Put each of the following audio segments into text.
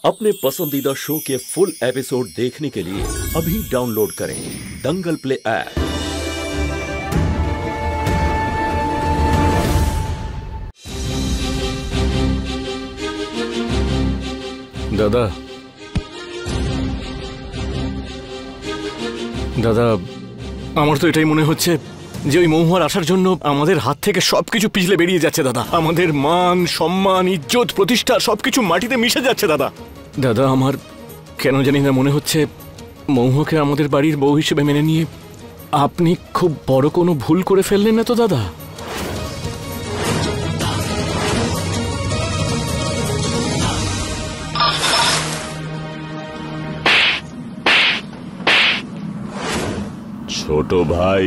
अपने पसंदीदा शो के फुल एपिसोड देखने के लिए अभी डाउनलोड करें दंगल प्ले ऐप। दादा দাদা আমার তো এটাই মনে হচ্ছে যে ওই মহুয়ার আসার জন্য আমাদের হাত থেকে সবকিছু পিছলে বেরিয়ে যাচ্ছে দাদা। আমাদের মান সম্মান ইজ্জত প্রতিষ্ঠা সবকিছু মাটিতে মিশে যাচ্ছে দাদা। দাদা আমার কেন জানি না মনে হচ্ছে মহুয়াকে আমাদের বাড়ির বউ হিসেবে মেনে নিয়ে আপনি খুব বড় কোনো ভুল করে ফেললেন না তো দাদা? ছোট ভাই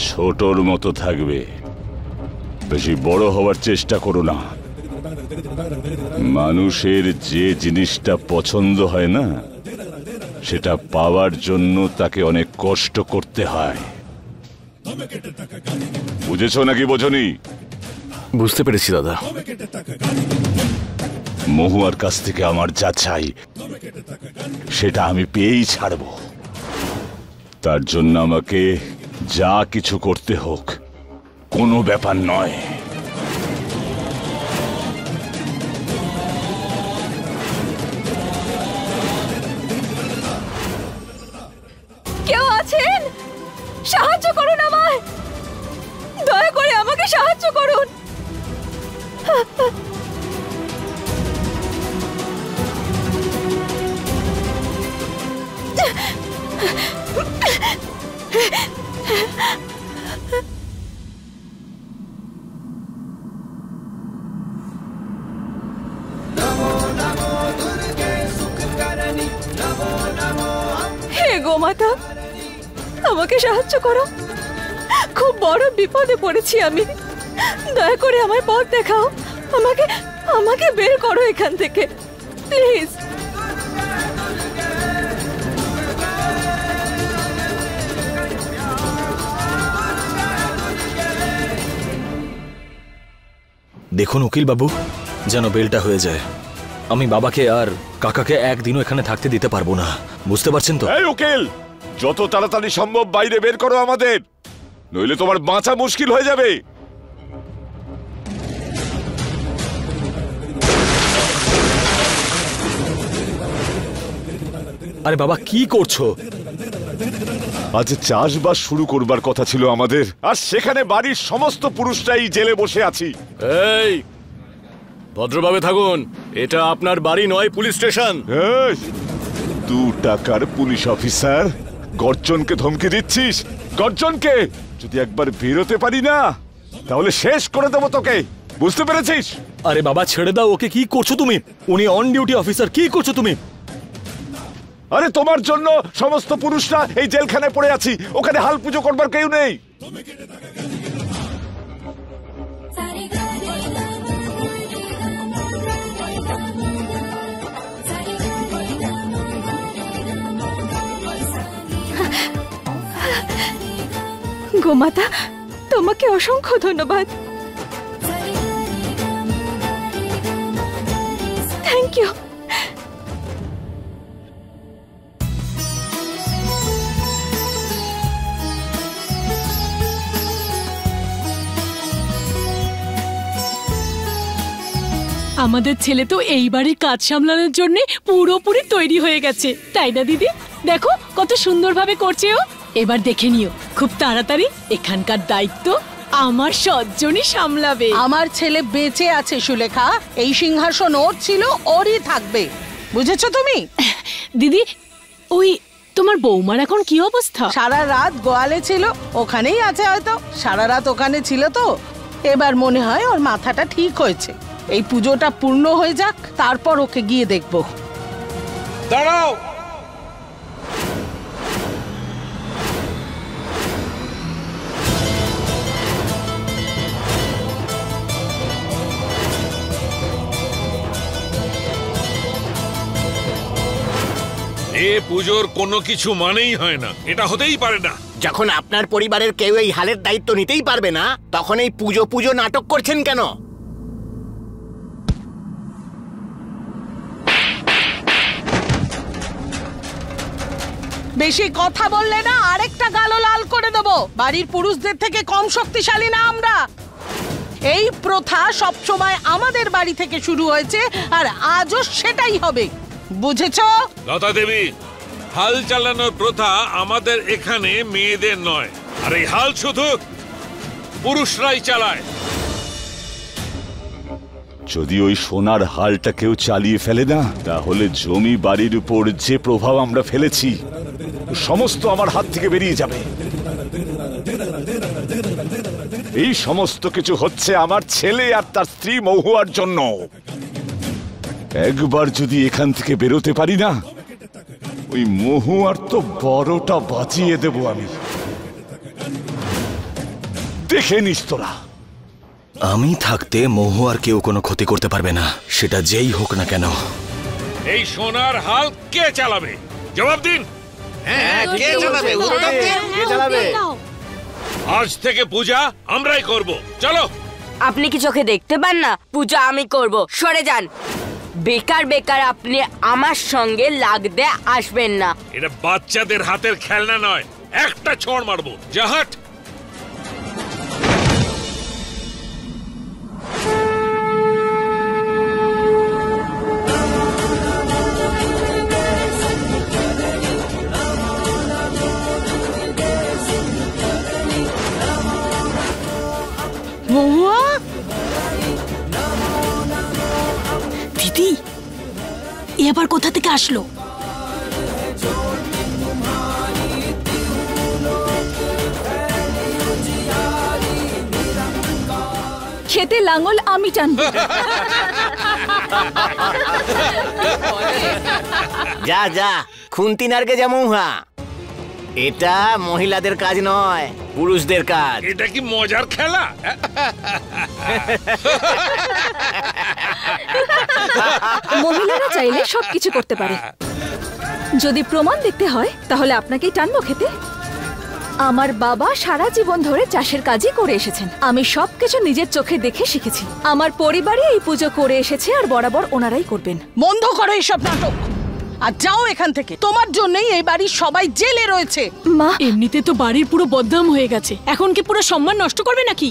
ছোটর মতো থাকবে, বেশি বড় হওয়ার চেষ্টা করো না। মানুষের যে জিনিসটা পছন্দ হয় না সেটা পাওয়ার জন্য তাকে অনেক কষ্ট করতে হয়। বুঝেছো নাকি বোঝনি? বুঝতে পেরেছি দাদা। মহুয়ার কাছ থেকে আমার যা চাই সেটা আমি পেয়েই ছাড়ব। তার জন্য আমাকে যা কিছু করতে হোক কোনো ব্যাপার নয়। কেউ আছেন? সাহায্য করুন আমায়, দয়া করে আমাকে সাহায্য করুন। হে গোমাতা, আমাকে সাহায্য করো, খুব বড় বিপদে পড়েছি আমি। দয়া করে আমায় পথ দেখাও, আমাকে আমাকে বের করো এখান থেকে প্লিজ। দেখুন উকিল বাবু, যেন বেলটা হয়ে যায়। আমি বাবাকে আর কাকাকে একদিনও এখানে থাকতে দিতে পারবো না, বুঝতে পারছেন তো? এই উকিল, যত তাড়াতাড়ি সম্ভব বাইরে বের করো আমাদের, নইলে তোমার বাঁচা মুশকিল হয়ে যাবে। আরে বাবা কি করছো? আজ চাষবাস শুরু করবার কথা ছিল আমাদের, আর সেখানে বাড়ির সমস্ত পুরুষরাই জেলে বসে আছি। এই ভদ্রভাবে থাকুন, এটা আপনার বাড়ি নয়, পুলিশ স্টেশন। 2 টাকার পুলিশ অফিসার গর্জনকে ধমকি দিচ্ছিস? গর্জনকে যদি একবার বেরোতে পারি না তাহলে শেষ করে দেবো তোকে, বুঝতে পেরেছিস? আরে বাবা ছেড়ে দাও ওকে, কি করছো তুমি? উনি অন ডিউটি অফিসার, কি করছো তুমি? আরে তোমার জন্য সমস্ত পুরুষরা এই জেলখানায় পড়ে আছি, ওখানে হাল পুজো করবার কেউ নেই। গোমাতা, তোমাকে অসংখ্য ধন্যবাদ। Thank you. আমাদের ছেলে তো এই বাড়ির কাজ সামলানোর জন্য পুরোপুরি তৈরি হয়ে গেছে, তাই না দিদি? দেখো কত সুন্দরভাবে করছে ও। এবার দেখে নিও, খুব তাড়াতাড়ি এখানকার দায়িত্ব আমার সজ্জনই সামলাবে। আমার ছেলে বেঁচে আছে সুলেখা, এই সিংহাসন ওর ছিল, ওরই থাকবে, বুঝেছো তুমি? দিদি ওই তোমার বৌমার এখন কি অবস্থা? সারা রাত গোয়ালে ছিল, ওখানেই আছে হয়তো। সারা রাত ওখানে ছিল তো, এবার মনে হয় ওর মাথাটা ঠিক হয়েছে। এই পুজোটা পূর্ণ হয়ে যাক, তারপর ওকে গিয়ে দেখবো। দাঁড়াও, এ পুজোর কোনো কিছু মানেই হয় না, এটা হতেই পারে না। যখন আপনার পরিবারের কেউ এই হালের দায়িত্ব নিতেই পারবে না, তখন এই পুজো পুজো নাটক করছেন কেন? বেশি কথা বললে না আরেকটা গালও লাল করে দেবো। বাড়ির পুরুষদের থেকে কম শক্তিশালী না আমরা। এই প্রথা সবসময় আমাদের বাড়ি থেকে শুরু হয়েছে আর আজও সেটাই হবে, বুঝেছো? লতা দেবী, হাল চালানোর প্রথা আমাদের এখানে মেয়েদের নয়, আর এই হাল শুধু পুরুষরাই চালায়। যদি ওই সোনার হালটা কেউ চালিয়ে ফেলে না, তাহলে জমি বাড়ির উপর যে প্রভাব আমরা ফেলেছি সমস্ত আমার হাত থেকে বেরিয়ে যাবে। এই সমস্ত কিছু হচ্ছে আমার ছেলে আর তার স্ত্রী মহুয়ার জন্য। একবার যদি এখান থেকে বেরোতে পারি না, ওই মহুয়ার তো বড়টা বাঁচিয়ে দেব আমি। দেখে নিস তোরা। আমি থাকতে মহুয়ার কেউ কোনো ক্ষতি করতে পারবে না, সেটা যেই হোক না কেন। এই সোনার হাল কে চালাবে? জবাব দিন। কে চালাবে? আজ থেকে পূজা আমরাই করব। চলো। আপনি কি চোখে দেখতে পান না পূজা আমি করব? সরে যান। বেকার বেকার আপনি আমার সঙ্গে লাগতে আসবেন না। এটা বাচ্চাদের হাতের খেলনা নয়, একটা ছড় মারবো। জাহাট। মহুয়া, দিদি এ আবার কোথা থেকে আসলো? খেতে লাঙল আমি টানবো। যা যা, খুন্তি নারকে যা মহুয়া। এটা মহিলাদের কাজ নয়, পুরুষদের কাজ। এটা কি মজার খেলা? মহিলারা চাইলে সবকিছু করতে পারে। যদি প্রমাণ দেখতে হয় তাহলে আপনাকেই টানবো খেতে। আমার বাবা সারা জীবন ধরে চাষের কাজই করে এসেছেন। আমি সবকিছু নিজের চোখে দেখে শিখেছি। আমার পরিবারে এই পুজো করে এসেছে আর বরাবর ওনারাই করবেন। বন্ধ করো এইসব নাটক আর যাও এখান থেকে। তোমার জন্যই এই বাড়ির সবাই জেলে রয়েছে। মা, এমনিতে তো বাড়ির পুরো বদনাম হয়ে গেছে, এখন কি পুরো সম্মান নষ্ট করবে নাকি?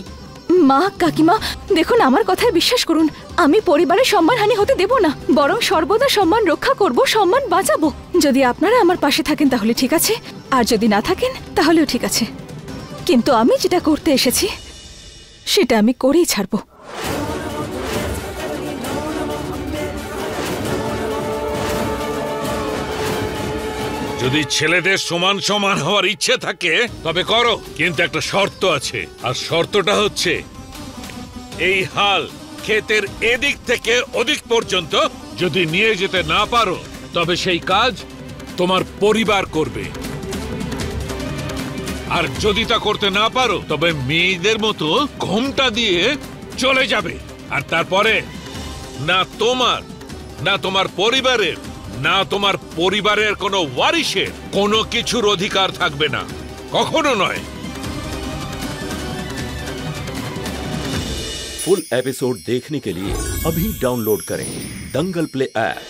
মা, কাকিমা, দেখুন আমার কথায় বিশ্বাস করুন। আমি পরিবারের সম্মানহানি হতে দেব না, বরং সর্বদা সম্মান রক্ষা করব, সম্মান বাঁচাবো। যদি আপনারা আমার পাশে থাকেন তাহলে ঠিক আছে, আর যদি না থাকেন তাহলেও ঠিক আছে। কিন্তু আমি যেটা করতে এসেছি সেটা আমি করেই ছাড়বো। যদি ছেলেদের সমান সমান হওয়ার ইচ্ছে থাকে তবে করো, কিন্তু একটা শর্ত আছে। আর শর্তটা হচ্ছে এই হাল ক্ষেতের এদিক থেকে ওদিক পর্যন্ত যদি নিয়ে যেতে না পারো তবে সেই কাজ তোমার পরিবার করবে। আর যদি তা করতে না পারো তবে মেয়েদের মতো ঘোমটা দিয়ে চলে যাবে। আর তারপরে না তোমার পরিবারের, না তোমার পরিবারের কোনো ওয়ারিশের কোনো কিছুর অধিকার থাকবে না, কখনো নয়। फुल एपिसोड देखने के लिए अभी डाउनलोड करें दंगल प्ले ऐप।